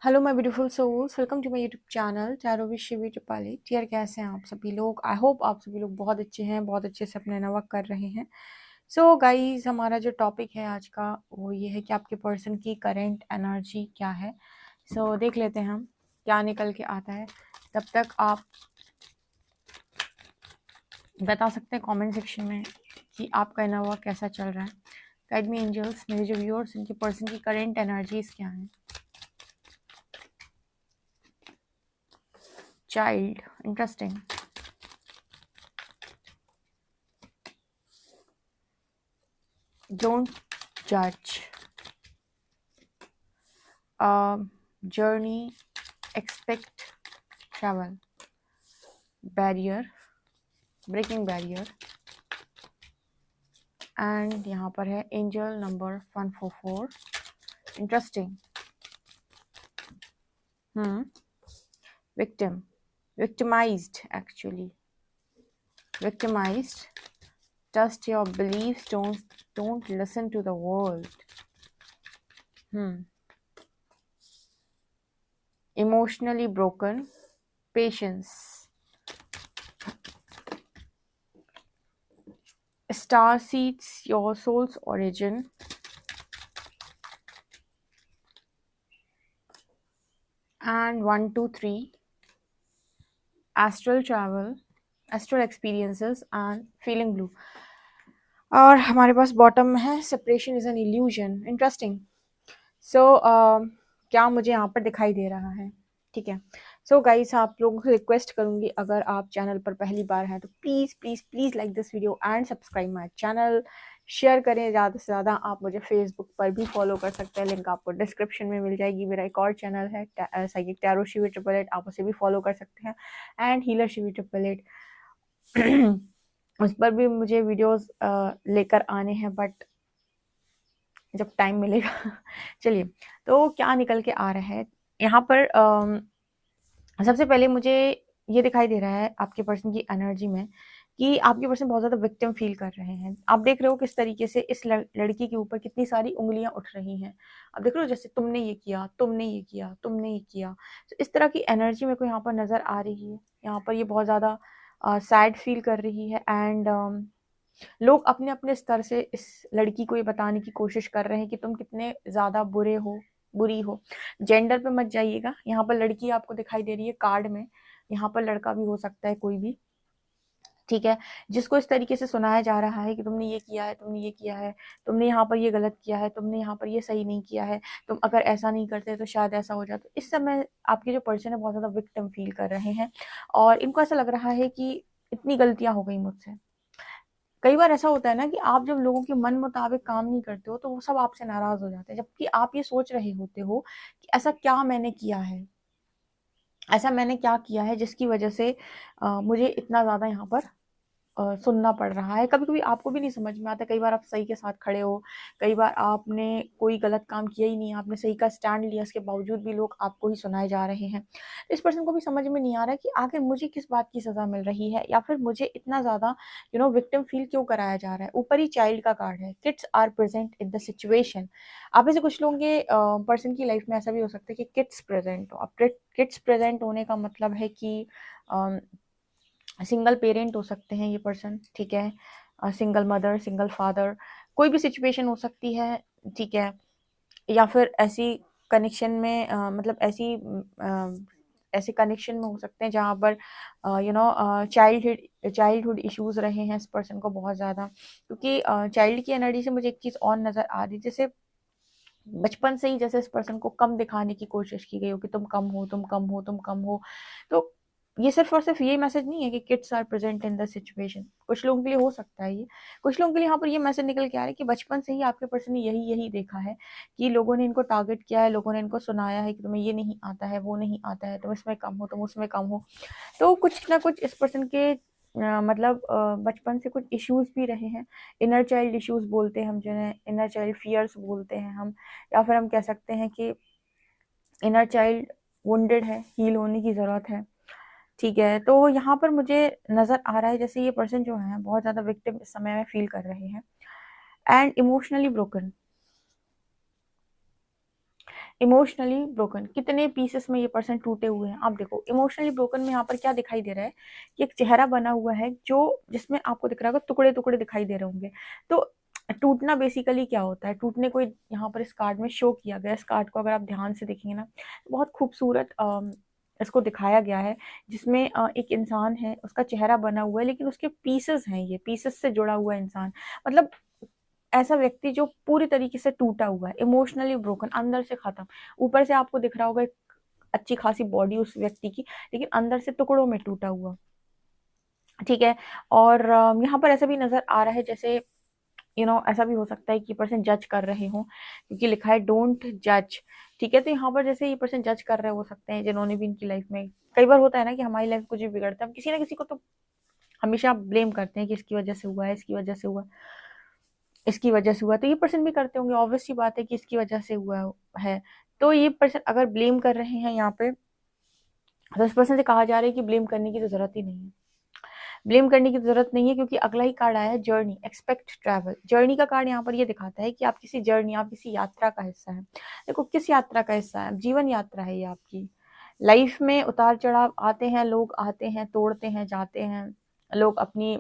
Hello my beautiful souls, welcome to my YouTube channel tarot with Shivi triple. यार कैसे हैं आप सभी लोग? आई होप आप सभी लोग बहुत अच्छे हैं, बहुत अच्छे से अपना वर्क कर रहे हैं। सो गाइस, हमारा जो टॉपिक है आज का वो ये है कि आपके पर्सन की करेंट एनर्जी क्या है। सो देख लेते हैं हम क्या निकल के आता है। तब तक आप बता सकते हैं कमेंट सेक्शन में कि आपका इनर वर्क कैसा चल रहा है। गाइड मी एंजल्स, मेरे जो व्यूअर्स इनके पर्सन की करेंट एनर्जीज क्या है। Child, interesting. Don't judge. Journey, expect travel. Barrier, breaking barrier. And यहाँ पर है angel number 144. Interesting. Victim, victimized actually. Victimized. Trust your beliefs. Don't listen to the world. Emotionally broken. Patience. Star seeds, your soul's origin. And 1, 2, 3. Astral travel, astral experiences and feeling blue. और हमारे पास bottom में है separation is an illusion. Interesting. So क्या मुझे यहाँ पर दिखाई दे रहा है? ठीक है. सो गाइस, आप लोगों को रिक्वेस्ट करूंगी, अगर आप चैनल पर पहली बार हैं तो please please please like this video and subscribe my channel. Share करें ज़्यादा से ज़्यादा. आप मुझे फेसबुक पर भी फॉलो कर सकते हैं, लिंक आपको डिस्क्रिप्शन में मिल जाएगी. मेरा एक और चैनल है साइकिक टैरो शिवी 888, आप उसे भी फॉलो कर सकते हैं. एंड हीलर शिवी 888 उस पर भी मुझे वीडियोस लेकर आने हैं, बट जब टाइम मिलेगा. चलिए, तो क्या निकल के आ रहा है यहाँ पर? सबसे पहले मुझे ये दिखाई दे रहा है आपके पर्सन की एनर्जी में कि आपके पर्सन बहुत ज़्यादा विक्टिम फील कर रहे हैं. आप देख रहे हो किस तरीके से इस लड़की के ऊपर कितनी सारी उंगलियां उठ रही हैं. आप देख रहे हो जैसे तुमने ये किया, तुमने ये किया, तुमने ये किया. तो इस तरह की एनर्जी मेरे को यहाँ पर नज़र आ रही है. यहाँ पर ये बहुत ज़्यादा सैड फील कर रही है. एंड लोग अपने अपने स्तर से इस लड़की को ये बताने की कोशिश कर रहे हैं कि तुम कितने ज़्यादा बुरे हो, बुरी हो. जेंडर पे मत जाइएगा. यहाँ पर लड़की आपको दिखाई दे रही है कार्ड में. यहाँ पर लड़का भी हो सकता है, कोई भी. ठीक है. जिसको इस तरीके से सुनाया जा रहा है कि तुमने ये किया है, तुमने ये किया है, तुमने यहाँ पर ये गलत किया है, तुमने यहाँ पर ये सही नहीं किया है, तुम अगर ऐसा नहीं करते तो शायद ऐसा हो जाता. इस समय आपके जो पर्सन है बहुत ज़्यादा विक्टिम फील कर रहे हैं और इनको ऐसा लग रहा है कि इतनी गलतियां हो गई मुझसे. कई बार ऐसा होता है ना कि आप जब लोगों के मन मुताबिक काम नहीं करते हो तो वो सब आपसे नाराज हो जाते हैं, जबकि आप ये सोच रहे होते हो कि ऐसा क्या मैंने किया है, ऐसा मैंने क्या किया है जिसकी वजह से मुझे इतना ज़्यादा यहाँ पर सुनना पड़ रहा है. कभी-कभी आपको भी नहीं समझ में आता. कई बार आप सही के साथ खड़े हो, कई बार आपने कोई गलत काम किया ही नहीं, आपने सही का स्टैंड लिया, इसके बावजूद भी लोग आपको ही सुनाए जा रहे हैं. इस पर्सन को भी समझ में नहीं आ रहा कि आखिर मुझे किस बात की सज़ा मिल रही है, या फिर मुझे इतना ज़्यादा विक्टिम फील क्यों कराया जा रहा है. ऊपर ही चाइल्ड का कार्ड है. Kids are present in the situation. आप में से कुछ लोगों के पर्सन की लाइफ में ऐसा भी हो सकता है कि किड्स प्रेजेंट हो. अब किड्स प्रेजेंट होने का मतलब है कि सिंगल पेरेंट हो सकते हैं ये पर्सन. ठीक है. सिंगल मदर, सिंगल फादर, कोई भी सिचुएशन हो सकती है. ठीक है. या फिर ऐसी कनेक्शन में मतलब ऐसे कनेक्शन में हो सकते हैं जहाँ पर चाइल्डहुड इश्यूज रहे हैं इस पर्सन को बहुत ज़्यादा. क्योंकि चाइल्ड की एनर्जी से मुझे एक चीज़ और नज़र आ रही है, जैसे बचपन से ही जैसे इस पर्सन को कम दिखाने की कोशिश की गई हो कि तुम कम हो, तुम कम हो, तुम कम हो. तो ये सिर्फ और सिर्फ ये मैसेज नहीं है कि kids are present in the situation. कुछ लोगों के लिए हो सकता है ये. कुछ लोगों के लिए यहाँ पर ये मैसेज निकल के आ रहा है कि बचपन से ही आपके पर्सन ने यही यही देखा है कि लोगों ने इनको टारगेट किया है, लोगों ने इनको सुनाया है कि तुम्हें ये नहीं आता है, वो नहीं आता है, तुम इसमें कम हो, तुम उसमें कम हो. तो कुछ ना कुछ इस पर्सन के मतलब बचपन से कुछ इश्यूज भी रहे हैं. इनर चाइल्ड इश्यूज बोलते हैं हम, जिन्हें इनर चाइल्ड फियर्स बोलते हैं हम. या फिर हम कह सकते हैं कि इनर चाइल्ड वुंडेड है, हील होने की ज़रूरत है. ठीक है. तो यहाँ पर मुझे नज़र आ रहा है जैसे ये पर्सन जो है बहुत ज़्यादा विक्टिम इस समय में फील कर रहे हैं and emotionally broken. Emotionally broken, कितने पीसेस में ये पर्सन टूटे हुए हैं आप देखो। इमोशनली ब्रोकन में यहाँ पर क्या दिखाई दे रहा है कि एक चेहरा बना हुआ है जो जिसमें आपको दिख रहा होगा टुकड़े टुकड़े दिखाई दे रहे होंगे। तो टूटना बेसिकली क्या होता है, टूटने को यहाँ पर इस कार्ड में शो किया गया। इस कार्ड को अगर आप ध्यान से देखेंगे ना, बहुत खूबसूरत इसको दिखाया गया है, जिसमें एक इंसान है, उसका चेहरा बना हुआ है लेकिन उसके पीसेस हैं, ये पीसेस से जुड़ा हुआ इंसान, मतलब ऐसा व्यक्ति जो पूरी तरीके से टूटा हुआ है, इमोशनली ब्रोकन, अंदर से खत्म। ऊपर से आपको दिख रहा होगा एक अच्छी खासी बॉडी उस व्यक्ति की, लेकिन अंदर से टुकड़ों में टूटा हुआ, ठीक है। और यहाँ पर ऐसा भी नजर आ रहा है जैसे ऐसा भी हो सकता है कि पर्सन जज कर रहे हो, क्योंकि लिखा है डोंट जज, ठीक है। तो यहाँ पर जैसे ये पर्सन जज कर रहे हो सकते हैं, जिन्होंने भी इनकी लाइफ में, कई बार होता है ना कि हमारी लाइफ कुछ भी बिगड़ता है, हम किसी ना किसी को तो हमेशा ब्लेम करते हैं कि इसकी वजह से हुआ है, इसकी वजह से हुआ, इसकी वजह से हुआ। तो ये पर्सन भी करते होंगे, ऑब्वियस सी बात है कि इसकी वजह से हुआ है। तो ये पर्सन अगर ब्लेम कर रहे हैं यहाँ पे, तो इस पर्सन से कहा जा रहा है कि ब्लेम करने की तो जरूरत ही नहीं है, ब्लेम करने की जरूरत नहीं है, क्योंकि अगला ही कार्ड आया है जर्नी, एक्सपेक्ट ट्रैवल। जर्नी का कार्ड यहाँ पर ये दिखाता है कि आप किसी जर्नी, आप किसी यात्रा का हिस्सा है। देखो किस यात्रा का हिस्सा है, जीवन यात्रा है ये आपकी। लाइफ में उतार चढ़ाव आते हैं, लोग आते हैं, तोड़ते हैं, जाते हैं, लोग अपनी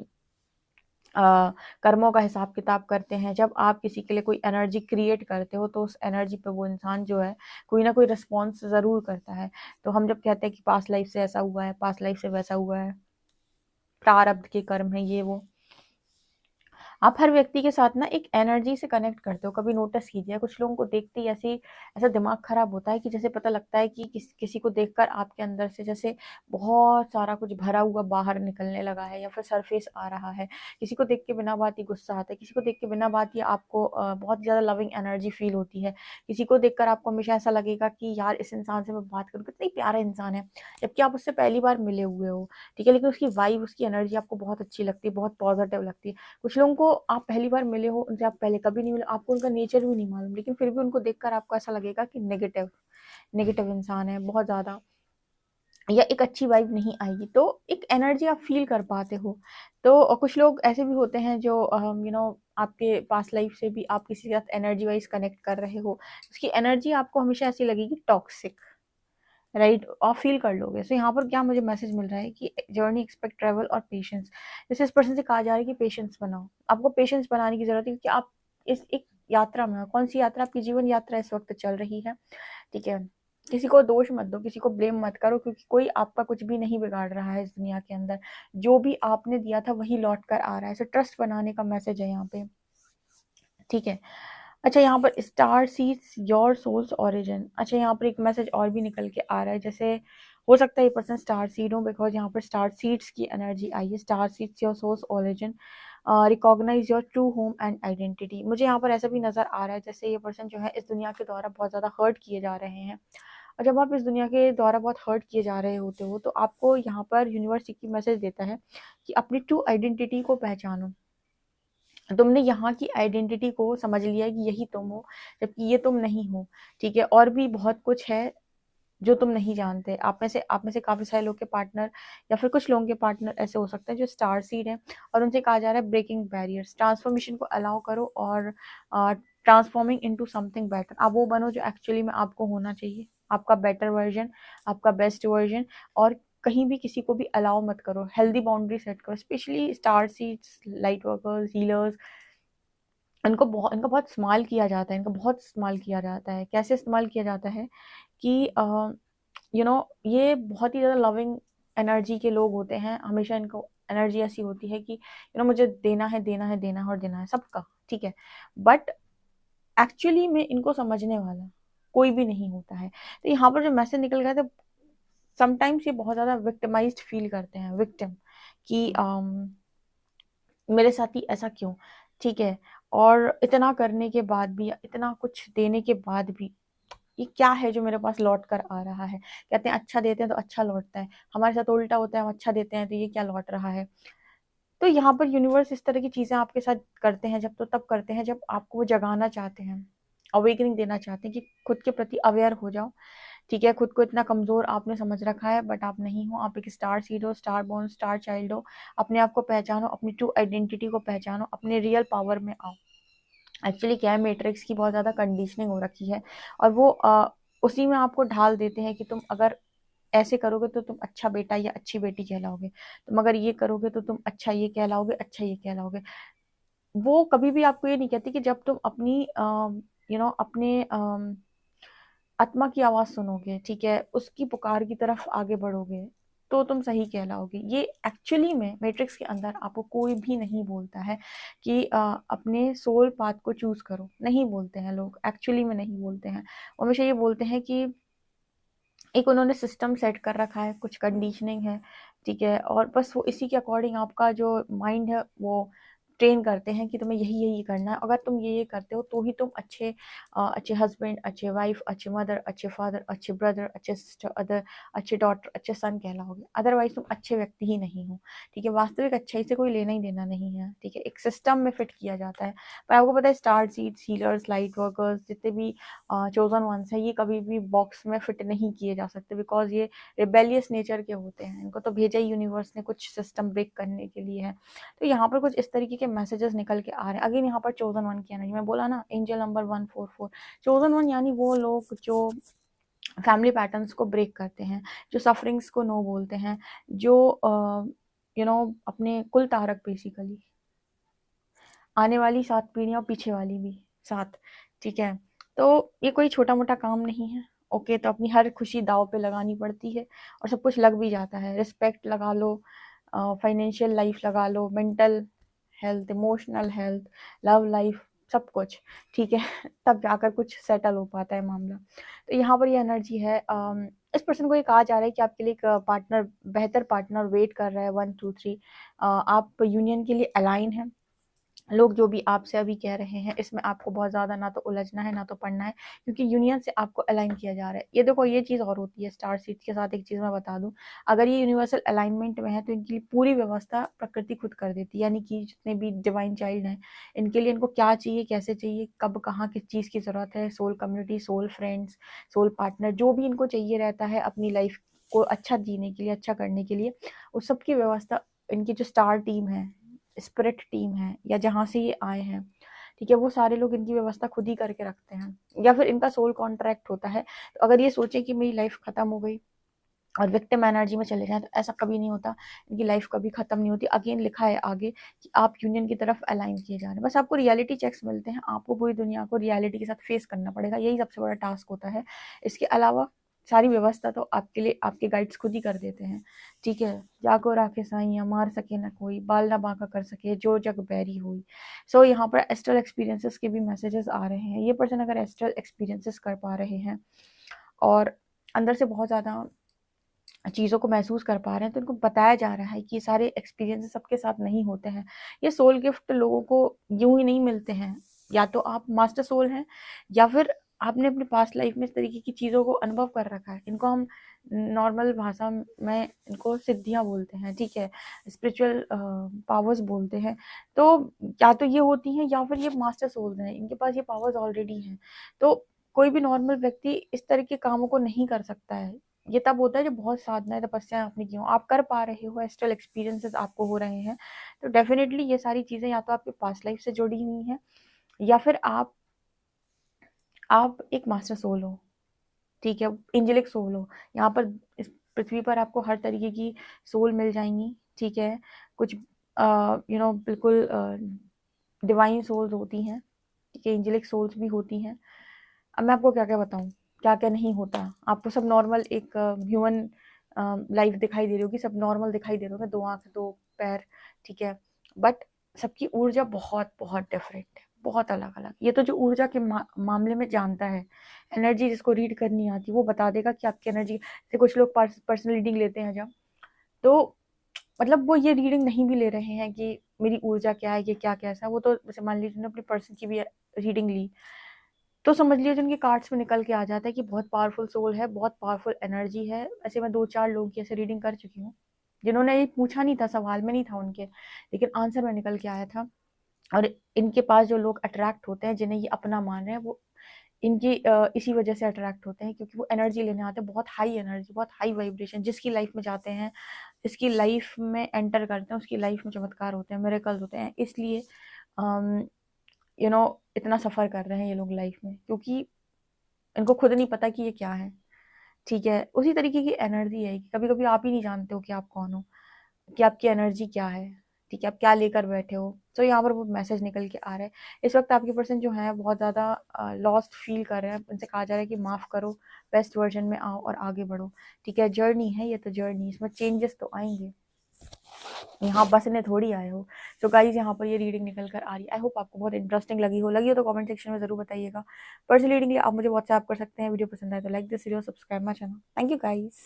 कर्मों का हिसाब किताब करते हैं। जब आप किसी के लिए कोई एनर्जी क्रिएट करते हो, तो उस एनर्जी पे वो इंसान जो है कोई ना कोई रिस्पॉन्स ज़रूर करता है। तो हम जब कहते हैं कि पास्ट लाइफ से ऐसा हुआ है, पास्ट लाइफ से वैसा हुआ है, प्रारब्ध के कर्म है ये वो, आप हर व्यक्ति के साथ ना एक एनर्जी से कनेक्ट करते हो। कभी नोटिस कीजिए, कुछ लोगों को देखते ही ऐसी ऐसा दिमाग खराब होता है कि जैसे पता लगता है कि किसी को देखकर आपके अंदर से जैसे बहुत सारा कुछ भरा हुआ बाहर निकलने लगा है, या फिर सरफेस आ रहा है। किसी को देख के बिना बात ही गुस्सा आता है, किसी को देख के बिना बात ही आपको बहुत ज़्यादा लविंग एनर्जी फील होती है। किसी को देखकर आपको हमेशा ऐसा लगेगा कि यार इस इंसान से मैं बात करूँ, कितना ही प्यारा इंसान है, जबकि आप उससे पहली बार मिले हुए हो, ठीक है, लेकिन उसकी वाइब, उसकी एनर्जी आपको बहुत अच्छी लगती है, बहुत पॉजिटिव लगती है। कुछ लोगों को आप पहली बार मिले हो, उनसे आप पहले कभी नहीं मिले, आपको उनका नेचर भी नहीं मालूम, लेकिन फिर भी उनको देखकर आपको ऐसा लगेगा कि नेगेटिव नेगेटिव इंसान है बहुत ज़्यादा, या एक अच्छी वाइब नहीं आएगी, तो एक एनर्जी आप फील कर पाते हो। तो कुछ लोग ऐसे भी होते हैं जो आपके पास लाइफ से भी आप किसी के साथ एनर्जी वाइज कनेक्ट कर रहे हो, उसकी एनर्जी आपको हमेशा ऐसी लगेगी टॉक्सिक, राइट, आप फील कर लोगे। सो यहाँ पर क्या मुझे मैसेज मिल रहा है कि जर्नी, एक्सपेक्ट ट्रैवल और पेशेंस। जैसे इस पर्सन से कहा जा रहा है कि पेशेंस बनाओ, आपको पेशेंस बनाने की जरूरत है, क्योंकि आप इस एक यात्रा में हो। कौन सी यात्रा? आपकी जीवन यात्रा इस वक्त चल रही है, ठीक है। किसी को दोष मत दो, किसी को ब्लेम मत करो, क्योंकि कोई आपका कुछ भी नहीं बिगाड़ रहा है इस दुनिया के अंदर। जो भी आपने दिया था वही लौट कर आ रहा है। सो ट्रस्ट बनाने का मैसेज है यहाँ पे, ठीक है। अच्छा, यहाँ पर star seeds your souls origin. अच्छा, यहाँ पर एक मैसेज और भी निकल के आ रहा है, जैसे हो सकता है ये पर्सन स्टार सीड हो, बिकॉज यहाँ पर स्टार सीड्स की एनर्जी आई है। Star seeds your souls origin, recognise your true home and identity. मुझे यहाँ पर ऐसा भी नजर आ रहा है जैसे ये पर्सन जो है इस दुनिया के द्वारा बहुत ज़्यादा हर्ट किए जा रहे हैं, और जब आप इस दुनिया के द्वारा बहुत हर्ट किए जा रहे होते हो, तो आपको यहाँ पर यूनिवर्स की मैसेज देता है कि अपनी ट्रू आइडेंटिटी को पहचानो। तुमने यहाँ की आइडेंटिटी को समझ लिया कि यही तुम हो, जबकि ये तुम नहीं हो, ठीक है। और भी बहुत कुछ है जो तुम नहीं जानते। आप में से काफी सारे लोग के पार्टनर, या फिर कुछ लोगों के पार्टनर ऐसे हो सकते हैं जो स्टार सीड हैं, और उनसे कहा जा रहा है ब्रेकिंग बैरियर्स, ट्रांसफॉर्मेशन को अलाउ करो, और ट्रांसफॉर्मिंग इनटू समथिंग बेटर। आप वो बनो जो एक्चुअली में आपको होना चाहिए, आपका बेटर वर्जन, आपका बेस्ट वर्जन। और कहीं भी किसी को भी अलाउ मत करो, हेल्दी बाउंड्री सेट करो। Specially star seeds, light workers, healers, इनका बहुत इस्तेमाल किया जाता है, इनका बहुत इस्तेमाल किया जाता है। कैसे इस्तेमाल किया जाता है कि ये बहुत ही ज़्यादा लविंग एनर्जी के लोग होते हैं। हमेशा इनको एनर्जी ऐसी होती है कि मुझे देना है, देना है, देना है और देना है सबका, ठीक है। बट एक्चुअली में इनको समझने वाला कोई भी नहीं होता है। तो यहाँ पर जो मैसेज निकल गया था, समटाइम्स ये बहुत ज़्यादा विक्टिमाइज्ड फील करते हैं, विक्टिम, कि मेरे साथ ही ऐसा क्यों, ठीक है। और इतना करने के बाद भी, इतना कुछ देने के बाद भी, ये क्या है जो मेरे पास लौट कर आ रहा है। कहते हैं अच्छा देते हैं तो अच्छा लौटता है, हमारे साथ उल्टा होता है, हम अच्छा देते हैं तो ये क्या लौट रहा है। तो यहाँ पर यूनिवर्स इस तरह की चीजें आपके साथ करते हैं, जब तो तब करते हैं जब आपको वो जगाना चाहते हैं, अवेकनिंग देना चाहते हैं कि खुद के प्रति अवेयर हो जाओ, ठीक है। खुद को इतना कमजोर आपने समझ रखा है, बट आप नहीं हो। आप एक स्टार सीड हो, स्टार बॉर्न, स्टार चाइल्ड हो। अपने आप को पहचानो, अपनी ट्रू आइडेंटिटी को पहचानो, अपने रियल पावर में आओ। एक्चुअली क्या है, मैट्रिक्स की बहुत ज़्यादा कंडीशनिंग हो रखी है, और वो उसी में आपको ढाल देते हैं कि तुम अगर ऐसे करोगे तो तुम अच्छा बेटा या अच्छी बेटी कहलाओगे, तुम अगर ये करोगे तो तुम अच्छा ये कहलाओगे, अच्छा ये कहलाओगे। वो कभी भी आपको ये नहीं कहती कि जब तुम अपनी अपने आत्मा की आवाज सुनोगे, ठीक है, उसकी पुकार की तरफ आगे बढ़ोगे, तो तुम सही कहलाओगे। ये एक्चुअली में मैट्रिक्स के अंदर आपको कोई भी नहीं बोलता है कि अपने सोल पाथ को चूज करो, नहीं बोलते हैं लोग, एक्चुअली में नहीं बोलते हैं। वो हमेशा ये बोलते हैं कि एक उन्होंने सिस्टम सेट कर रखा है, कुछ कंडीशनिंग है, ठीक है, और बस वो इसी के अकॉर्डिंग आपका जो माइंड है वो ट्रेन करते हैं कि तुम्हें यही यही करना है। अगर तुम ये करते हो तो ही तुम अच्छे हस्बैंड, अच्छे वाइफ, अच्छे मदर, अच्छे फादर, अच्छे ब्रदर, अच्छे सिस्टर, अच्छे डॉटर, अच्छे सन कहलाओगे। अदरवाइज तुम अच्छे व्यक्ति ही नहीं हो, ठीक है। वास्तविक अच्छाई से कोई लेना ही देना नहीं है, ठीक है, एक सिस्टम में फिट किया जाता है। पर आपको पता है star seeds, healers, light workers, जितने भी चोजन वंस है, ये कभी भी बॉक्स में फिट नहीं किए जा सकते, बिकॉज ये रिबेलियस नेचर के होते हैं। इनको तो भेजा ही यूनिवर्स ने कुछ सिस्टम ब्रेक करने के लिए है। तो यहाँ पर कुछ इस तरीके के मैसेजेस निकल के आ रहे हैं। अगेन यहाँ पर चोजन वन की एनर्जी, मैं बोला ना, एंजल नंबर 144। चोजन वन यानी वो लोग जो फैमिली पैटर्न्स को ब्रेक करते हैं, जो सफरिंग्स को नो बोलते हैं, जो अपने कुल तारक बेसिकली, आने वाली 7 पीढ़ियां, पीछे वाली भी 7, ठीक है। तो ये कोई छोटा मोटा काम नहीं है, ओके। तो अपनी हर खुशी दाव पे लगानी पड़ती है, और सब कुछ लग भी जाता है। रिस्पेक्ट लगा लो, फाइनेंशियल लाइफ लगा लो, mental health, emotional health, love life, सब कुछ, ठीक है। तब जाकर कुछ सेटल हो पाता है मामला। तो यहाँ पर ये एनर्जी है। इस पर्सन को ये कहा जा रहा है कि आपके लिए एक पार्टनर, बेहतर पार्टनर वेट कर रहा है, 1 2 3। आप यूनियन के लिए अलाइन है। लोग जो भी आपसे अभी कह रहे हैं, इसमें आपको बहुत ज़्यादा ना तो उलझना है ना तो पढ़ना है, क्योंकि यूनियन से आपको अलाइन किया जा रहा है। ये देखो, ये चीज़ और होती है स्टार सीड के साथ। एक चीज़ मैं बता दूं, अगर ये यूनिवर्सल अलाइनमेंट में है तो इनके लिए पूरी व्यवस्था प्रकृति खुद कर देती है। यानी कि जितने भी डिवाइन चाइल्ड हैं, इनके लिए इनको क्या चाहिए, कैसे चाहिए, कब कहाँ किस चीज़ की ज़रूरत है, soul community, soul friends, soul partner, जो भी इनको चाहिए रहता है अपनी लाइफ को अच्छा जीने के लिए, अच्छा करने के लिए, उस सब की व्यवस्था इनकी जो स्टार टीम है, स्पिरिट टीम है, या जहाँ से ये आए हैं, ठीक है, वो सारे लोग इनकी व्यवस्था खुद ही करके रखते हैं, या फिर इनका सोल कॉन्ट्रैक्ट होता है। तो अगर ये सोचे कि मेरी लाइफ खत्म हो गई और विक्टिम एनर्जी में चले जाएं, तो ऐसा कभी नहीं होता। इनकी लाइफ कभी खत्म नहीं होती। अगेन लिखा है आगे कि आप यूनियन की तरफ अलाइन किए जा रहे हैं। बस आपको रियलिटी चेक्स मिलते हैं, आपको पूरी दुनिया को रियलिटी के साथ फेस करना पड़ेगा, यही सबसे बड़ा टास्क होता है। इसके अलावा सारी व्यवस्था तो आपके लिए आपके गाइड्स खुद ही कर देते हैं, ठीक है। जाको राखे साइया, मार सके न कोई, बाल ना बांका कर सके जो जग बैरी हुई। सो यहाँ पर एस्ट्रल एक्सपीरियंसेस के भी मैसेजेस आ रहे हैं। ये पर्सन अगर एस्ट्रल एक्सपीरियंसेस कर पा रहे हैं और अंदर से बहुत ज़्यादा चीज़ों को महसूस कर पा रहे हैं, तो इनको बताया जा रहा है कि ये सारे एक्सपीरियंसेस सबके साथ नहीं होते हैं। ये सोल गिफ्ट लोगों को यूं ही नहीं मिलते हैं। या तो आप मास्टर सोल हैं, या फिर आपने अपने पास्ट लाइफ में इस तरीके की चीज़ों को अनुभव कर रखा है। इनको हम नॉर्मल भाषा में इनको सिद्धियां बोलते हैं, ठीक है, स्पिरिचुअल पावर्स बोलते हैं। तो या तो ये होती हैं, या फिर ये मास्टर सोल्स हैं, इनके पास ये पावर्स ऑलरेडी हैं। तो कोई भी नॉर्मल व्यक्ति इस तरह के कामों को नहीं कर सकता है। ये तब होता है जब बहुत साधनाएं, तपस्या आपने की हो, आप कर पा रहे हो, एस्ट्रल एक्सपीरियंसेस आपको हो रहे हैं, तो डेफिनेटली ये सारी चीजें या तो आपके पास्ट लाइफ से जुड़ी हुई हैं, या फिर आप एक मास्टर सोल हो, ठीक है, एंजेलिक सोल हो। यहाँ पर इस पृथ्वी पर आपको हर तरीके की सोल मिल जाएंगी, ठीक है। कुछ बिल्कुल डिवाइन सोल्स होती हैं, ठीक है, एंजेलिक सोल्स भी होती हैं। अब मैं आपको क्या क्या बताऊं, क्या क्या नहीं होता। आपको सब नॉर्मल एक ह्यूमन लाइफ दिखाई दे रही होगी, सब नॉर्मल दिखाई दे रहे होंगे, 2 आंख 2 पैर, ठीक है। बट सबकी ऊर्जा बहुत बहुत डिफरेंट है, बहुत अलग अलग। ये तो जो ऊर्जा के मामले में जानता है, एनर्जी जिसको रीड करनी आती है, वो बता देगा कि आपकी एनर्जी। जैसे कुछ लोग पर्सनल रीडिंग लेते हैं जब, तो मतलब वो ये रीडिंग नहीं भी ले रहे हैं कि मेरी ऊर्जा क्या है, ये क्या कैसा है। वो तो जैसे मान लीजिए अपने पर्सन की भी रीडिंग ली, तो समझ लीजिए जिनके कार्ड्स में निकल के आ जाता है कि बहुत पावरफुल सोल है, बहुत पावरफुल एनर्जी है। ऐसे मैं 2 4 लोगों की ऐसे रीडिंग कर चुकी हूँ, जिन्होंने ये पूछा नहीं था, सवाल में नहीं था उनके, लेकिन आंसर में निकल के आया था। और इनके पास जो लोग अट्रैक्ट होते हैं, जिन्हें ये अपना मान रहे हैं, वो इनकी इसी वजह से अट्रैक्ट होते हैं, क्योंकि वो एनर्जी लेने आते हैं, बहुत हाई एनर्जी, बहुत हाई वाइब्रेशन। जिसकी लाइफ में जाते हैं, जिसकी लाइफ में एंटर करते हैं, उसकी लाइफ में चमत्कार होते हैं, मिरेकल्स होते हैं। इसलिए इतना सफ़र कर रहे हैं ये लोग लाइफ में, क्योंकि इनको खुद नहीं पता कि ये क्या है। ठीक है, उसी तरीके की एनर्जी है कि कभी कभी आप ही नहीं जानते हो कि आप कौन हो, कि आपकी एनर्जी क्या है। ठीक है, आप क्या लेकर बैठे हो। तो यहाँ पर वो मैसेज निकल के आ रहा है। इस वक्त आपके पर्सन जो है बहुत ज़्यादा लॉस्ट फील कर रहे हैं। उनसे कहा जा रहा है कि माफ़ करो, बेस्ट वर्जन में आओ और आगे बढ़ो। ठीक है, जर्नी है ये, तो जर्नी, इसमें चेंजेस तो आएंगे, यहाँ बसने थोड़ी आए हो। तो गाइज यहाँ पर ये रीडिंग निकल कर आ रही है। आई होप आपको बहुत इंटरेस्टिंग लगी हो तो कमेंट सेक्शन में जरूर बताइएगा। पर्सनल रीडिंग के लिए आप मुझे व्हाट्सएप कर सकते हैं। वीडियो पसंद आए तो like this video, subscribe my channel. Thank you guys.